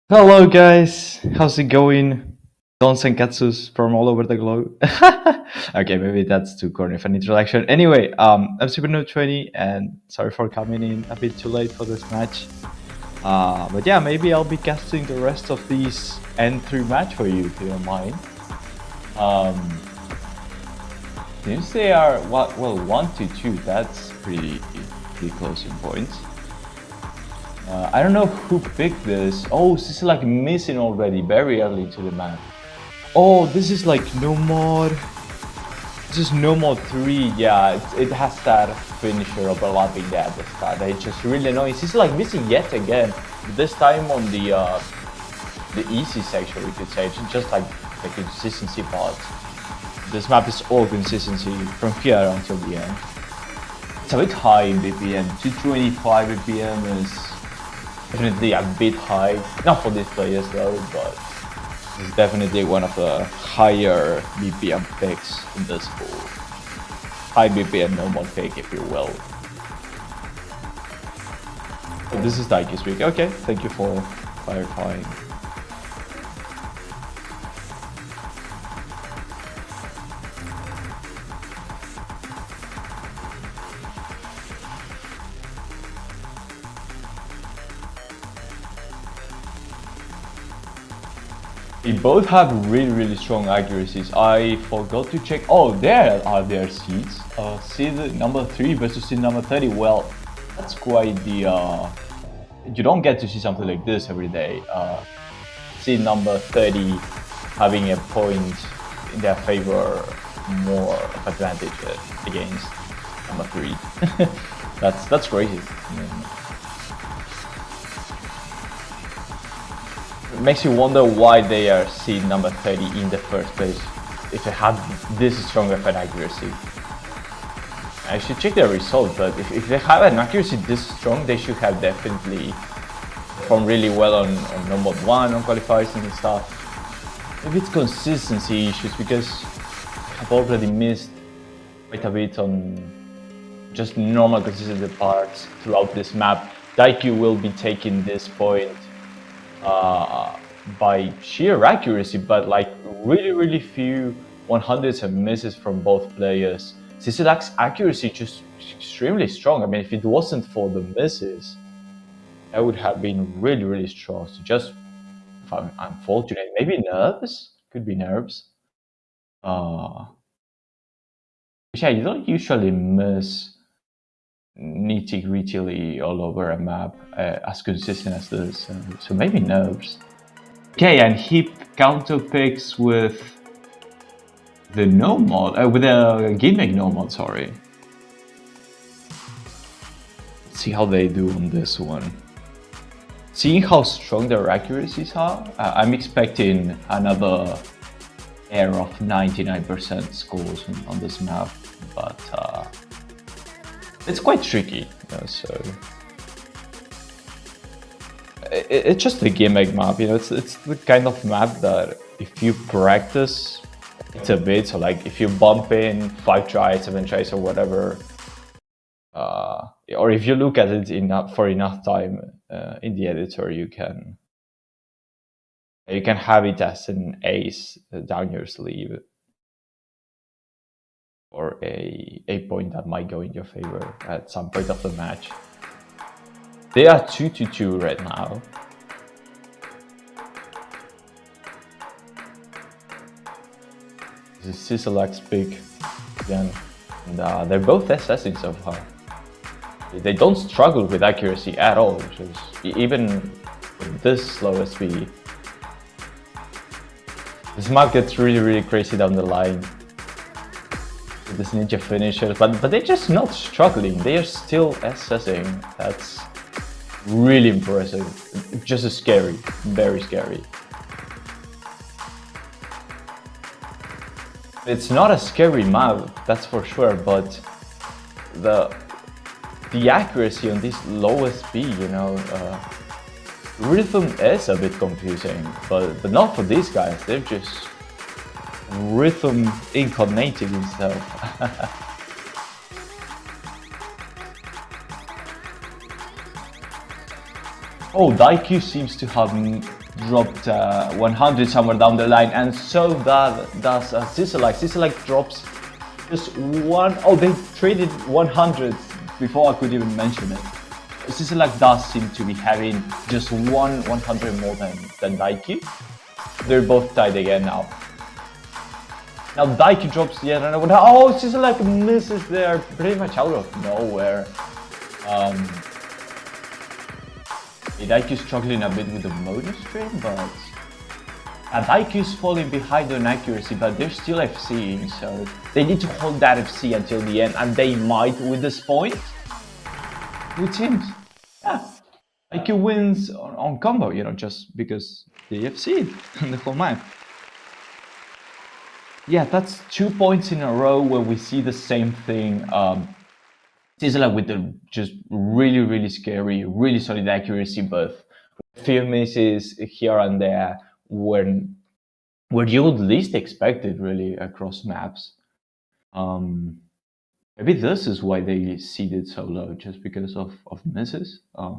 Hello guys, how's it going? Donsenkatsus from all over the globe. Okay, maybe that's too corny of an introduction. Anyway, I'm Ro32 and sorry for coming in a bit too late for this match. But yeah, maybe I'll be casting the rest of this END3 match for you if you don't mind. Um, since they are, well, 1-2, that's pretty close in points. I don't know who picked this. Oh, this is like missing already very early into the map. Oh, this is like no mod. This is no mod 3. Yeah, it has that finisher overlapping there at the start. It's just really annoying. This is like missing yet again. This time on the easy section, we could say. It's just like the consistency part. This map is all consistency from here until the end. It's a bit high in BPM. 225 BPM is definitely a bit high, not for these players though, but it's definitely one of the higher BPM picks in this pool. High BPM normal pick, if you will. So this is DaiKiu's pick. Okay, thank you for clarifying. They both have really strong accuracies. I forgot to check. Oh, there are their seeds. Seed number 3 versus seed number 30. Well, that's quite the. You don't get to see something like this every day. Seed number 30 having a point in their favor, more of advantage against number 3. That's crazy. It makes you wonder why they are seed number 30 in the first place if they had this strong of an accuracy. I should check their results, but if they have an accuracy this strong, they should have definitely performed really well on no mod 1, on qualifiers and stuff. Maybe it's consistency issues because I've already missed quite a bit on just normal consistency parts throughout this map. DaiKiu will be taking this point by sheer accuracy, but like really few 100s and misses from both players. SISSELAQQQ's accuracy just extremely strong. I mean, if it wasn't for the misses, that would have been really strong. So just, if I'm unfortunate, maybe nerves? Could be nerves. Yeah, you don't usually miss nitty-gritty all over a map as consistent as this, so maybe nerves. Okay, and he counter picks with the no mod, with a gimmick no mod, sorry. Let's see how they do on this one. Seeing how strong their accuracies are, I'm expecting another air of 99% scores on this map, but it's quite tricky, you know, so it's just a gimmick map, you know. It's the kind of map that if you practice it's a bit, so like if you bump in 5 tries, 7 tries or whatever, or if you look at it for enough time in the editor, you can have it as an ace down your sleeve, or a point that might go in your favor at some point of the match. They are 2-2 right now. This is SISSELAQQQ's pick again, and they're both assessing so far. They don't struggle with accuracy at all, which is even with this slow speed. This map gets really crazy down the line. This ninja finisher, but they're just not struggling. They are still assessing. That's really impressive. Just scary, very scary. It's not a scary map, that's for sure, but the accuracy on this lowest speed, you know, rhythm is a bit confusing, but not for these guys. They're just rhythm incarnating himself. Oh, DaiKiu seems to have dropped 100 somewhere down the line, and so does SISSELAQQQ. SISSELAQQQ drops just one. Oh, they traded 100 before I could even mention it. SISSELAQQQ does seem to be having just 100 more than DaiKiu. They're both tied again now. Now DaiKiu drops yet another. Oh, SISSELAQQQ misses there pretty much out of nowhere. DaiKiu struggling a bit with the motor stream, but DaiKiu is falling behind on accuracy, but they're still FCing, so they need to hold that FC until the end, and they might with this point. It seems, yeah, DaiKiu wins on combo, you know, just because they FC'd the whole map. Yeah, that's 2 points in a row where we see the same thing. SISSELAQQQ with the just really scary, really solid accuracy, but a few misses here and there where you would least expect it really across maps. Maybe this is why they seeded so low, just because of misses. I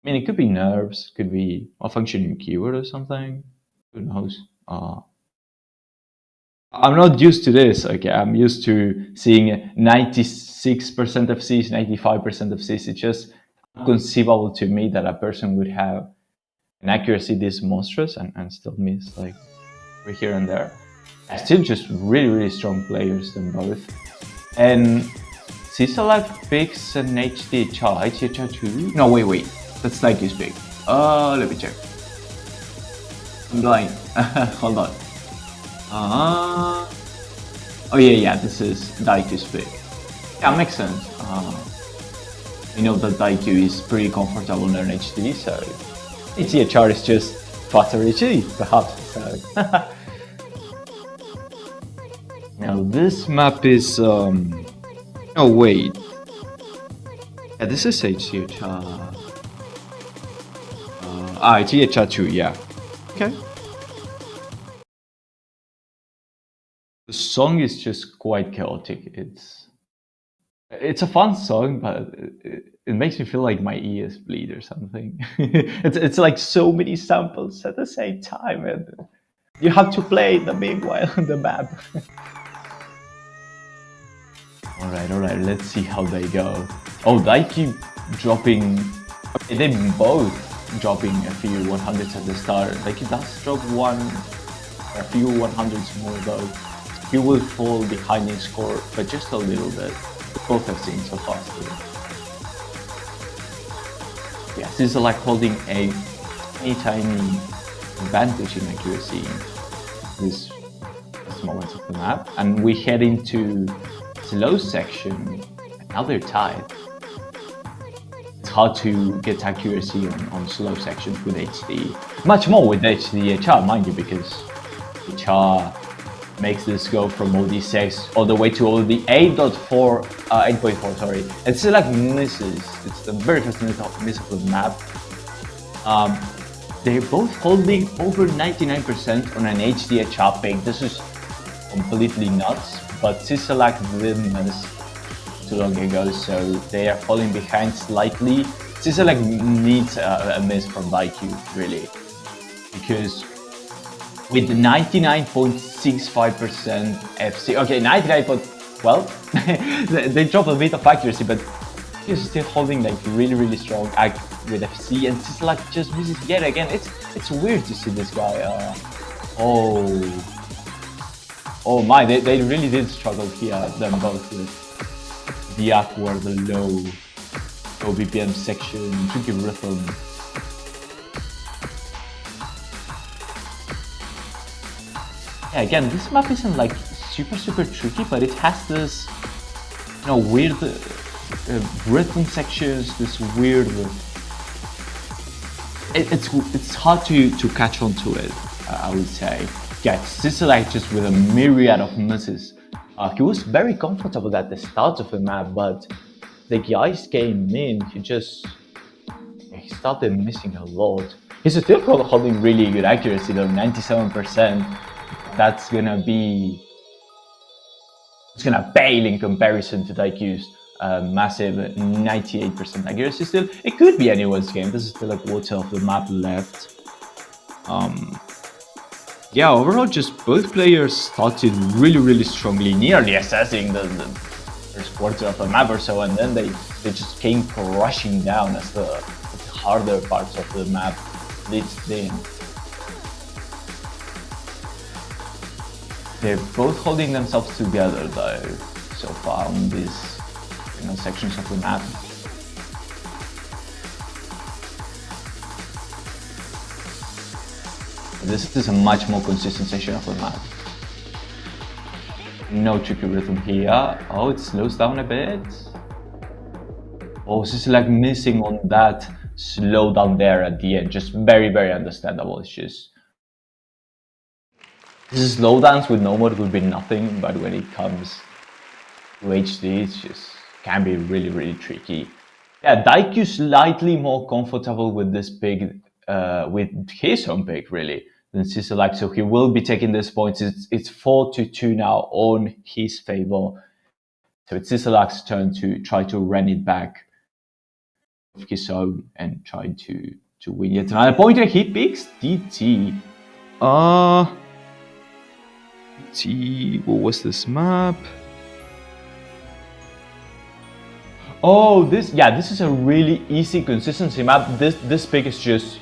mean, it could be nerves, could be a functioning keyword or something. Who knows? I'm not used to this. Okay, I'm used to seeing 96% of Cs, 95% of Cs. It's just inconceivable to me that a person would have an accuracy this monstrous and still miss like right here and there. Still just really strong players, them both. And SISSELAQQQ picks an HDHR 2. No, wait. That's DaiKiu's pick. Let me check. I'm blind. Hold on. Oh yeah, this is DaiKiu's pick. Yeah, makes sense. We know that DaiKiu is pretty comfortable in HD, so HDHR is just faster HD, perhaps. So. Now this map is oh wait. Yeah, this is HDHR. HDHR 2, yeah. Okay. The song is just quite chaotic. It's a fun song, but it makes me feel like my ears bleed or something. it's like so many samples at the same time, and you have to play the meanwhile on the map. Alright, let's see how they go. Oh, DaiKiu dropping. They both dropping a few 100s at the start. DaiKiu does drop a few 100s more though. He will fall behind in score, but just a little bit. Both have seen so far. Yeah, SISSELAQQQ holding a tiny advantage in accuracy in this moment of the map. And we head into slow section, and now they're tied. It's hard to get accuracy on slow sections with HD. Much more with HDHR, mind you, because HR makes this go from OD6 all the way to OD 8.4, sorry. And SISSELAQQQ misses. It's the very first miss of the map. They're both holding over 99% on an HDHR pick. This is completely nuts, but SISSELAQQQ did miss too long ago, so they are falling behind slightly. SISSELAQQQ needs a miss from DaiKiu, really, because with 99.65% FC, okay, 99. They drop a bit of accuracy, but he's still holding like really strong with FC, and SISSELAQQQ just misses yet again. It's weird to see this guy. Oh my, they really did struggle here, them both, with the awkward, the low BPM section, tricky rhythm. Yeah, again, this map isn't like super tricky, but it has this, you know, weird rhythm sections, this weird. It's hard to catch on to it, I would say. Yeah, SISSELAQQQ just with a myriad of misses. He was very comfortable at the start of the map, but the guys came in, he started missing a lot. He's still holding really good accuracy though, 97%. That's gonna pale in comparison to DaiKiu's massive 98% accuracy still. It could be anyone's game. This is still a quarter of the map left. Yeah, overall, just both players started really strongly, nearly assessing the first quarter of a map or so, and then they just came crushing down as the harder parts of the map blitzed in. They're both holding themselves together though, so far on these sections of the map. This is a much more consistent section of the map. No tricky rhythm here. Oh, it slows down a bit. Oh, SISSELAQQQ missing on that slowdown there at the end. Just very understandable. It's just these slowdowns with no mode would be nothing, but when it comes to HD, it just can be really tricky. Yeah, DaiKiu slightly more comfortable with this pick, with his own pick really, than SISSELAQQQ. So he will be taking these points. It's 4-2 now on his favor. So it's SISSELAQQQ's turn to try to run it back of his own and try to win yet another point. He picks DT. What was this map? Oh, this is a really easy consistency map. This pick is just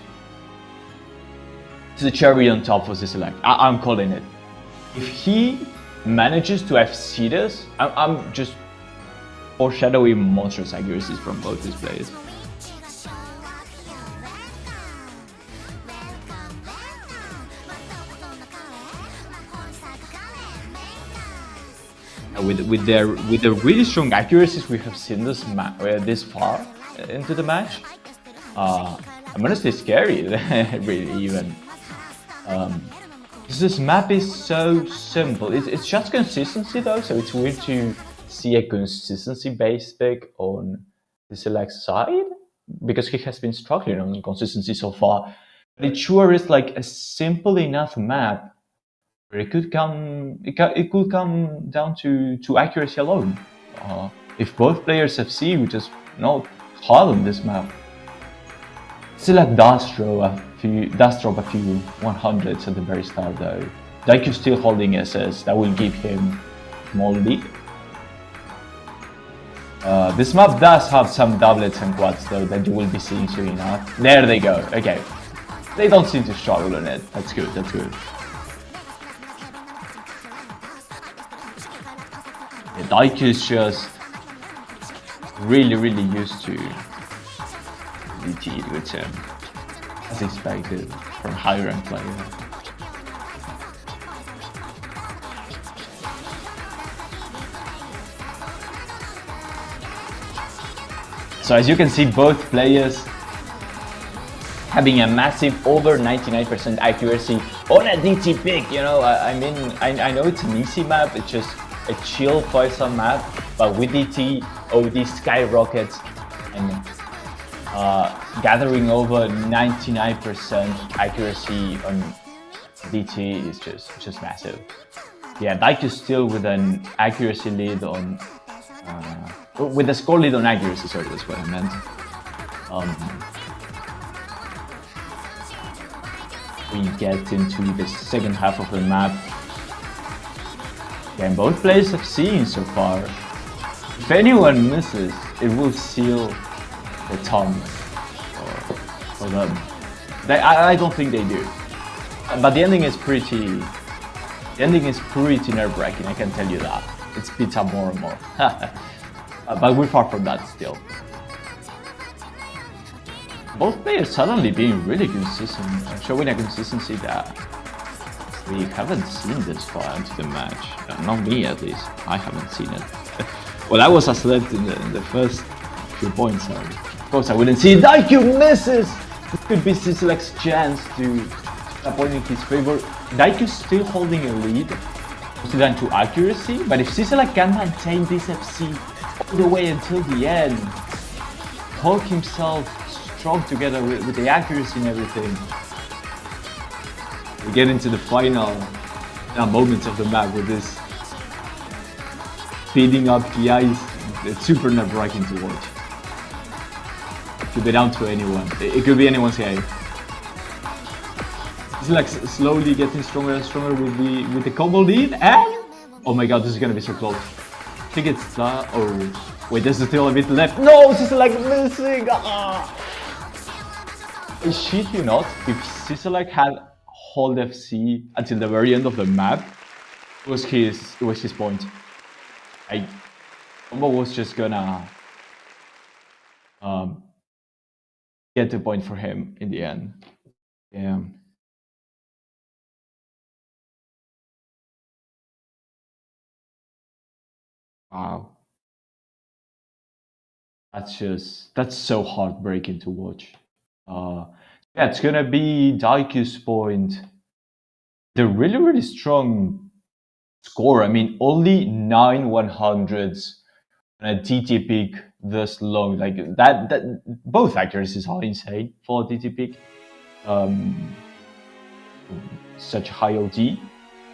the cherry on top for SISSELAQQQ. I'm calling it. If he manages to FC this, I'm just foreshadowing monstrous accuracies from both these players. With the really strong accuracies we have seen this far into the match, I'm honestly scary. Really, even this map is so simple. It's just consistency though, so it's weird to see a consistency-based pick on SISSELAQQQ's side because he has been struggling on consistency so far. But it sure is like a simple enough map. It could come down to accuracy alone. If both players FC, we just not hard on this map. SISSELAQQQ does drop a few 100s at the very start though. DaiKiu still holding SS, that will give him small lead. This map does have some doublets and quads though that you will be seeing soon enough. There they go. Okay, they don't seem to struggle on it. That's good. That's good. Yeah, DaiKiu is just really used to DT, which as expected from a high rank player. So as you can see, both players having a massive over 99% accuracy on a DT pick. You know, I mean, I know it's an easy map. It's just a chill Poison map, but with DT, OD skyrockets and gathering over 99% accuracy on DT is just massive. Yeah, DaiKiu still with an accuracy lead on, with a score lead on accuracy. Sorry, that's what I meant. We get into the second half of the map. Yeah, and both players have seen so far. If anyone misses, it will seal the tongue for them. I don't think they do. But the ending is pretty nerve-wracking, I can tell you that. It speeds up more and more. But we're far from that still. Both players suddenly being really consistent, showing a consistency that we haven't seen this far into the match. Not me, at least. I haven't seen it. Well, I was asleep in the first few points. So of course, I wouldn't see it. DaiKiu misses! It could be SISSELAQQQ's chance to point in his favor. DaiKiu still holding a lead, mostly down to accuracy. But if SISSELAQQQ can maintain this FC all the way until the end, hold himself strong together with the accuracy and everything, we get into the final moments of the map with this speeding up the ice. It's super nerve-wracking to watch. It could be down to anyone. It could be anyone's game. He's like slowly getting stronger and stronger with the combo lead, and oh my god, this is gonna be so close. I think it's oh wait, there's still a bit left. No, this is like missing. I shit you not, if SISSELAQQQ had hold FC until the very end of the map, it was his point. Combo was just gonna get the point for him in the end. Damn. Wow. That's so heartbreaking to watch. Yeah, it's gonna be DaiKiu's point. The really strong score. I mean, only 9 100s on a TT pick this long. Like that both accuracies are insane for TT pick. Such high OT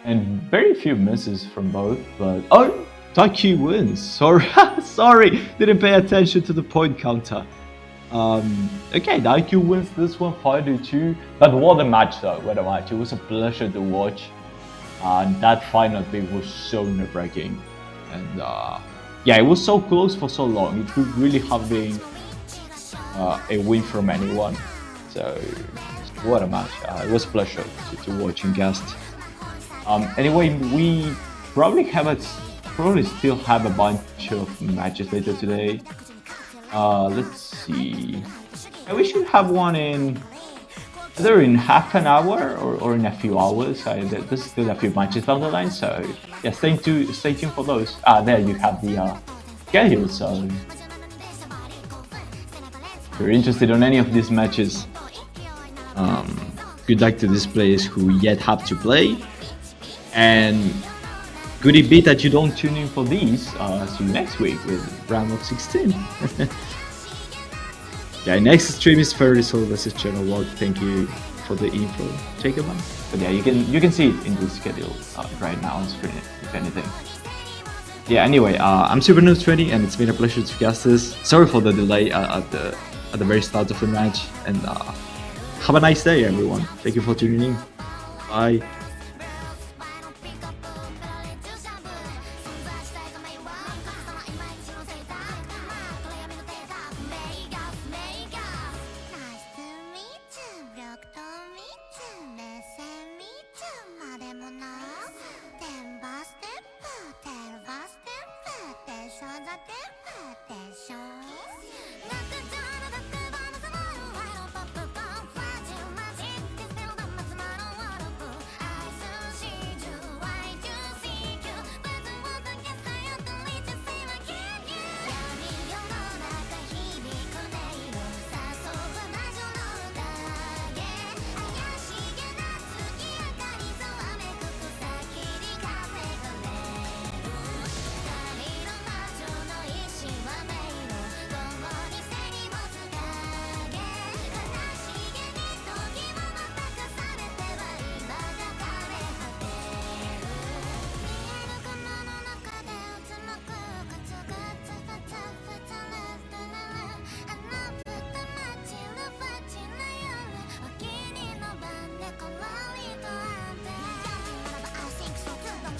and very few misses from both. But oh, DaiKiu wins. Sorry, didn't pay attention to the point counter. Okay, DaiKiu wins this one 5-2. But what a match though, what a match. It was a pleasure to watch. And that final pick was so nerve-wracking. And yeah, it was so close for so long. It could really have been a win from anyone. So what a match. It was a pleasure to watch and guest. Anyway, we probably still have a bunch of matches later today. Let's see. We should have one in either in half an hour or in a few hours. There's still a few matches down the line, so yeah, stay tuned for those. There you have the schedule. So if you're interested in any of these matches, good luck to these players who yet have to play. And could it be that you don't tune in for these? See you next week with round of 16. Yeah, next stream is Ro32 versus Channel Log. Thank you for the info. Take a moment. But yeah, you can see it in the schedule right now on screen, if anything. Yeah. Anyway, I'm SuperNoob20, and it's been a pleasure to cast this. Sorry for the delay at the very start of the match, and have a nice day, everyone. Thank you for tuning in. Bye.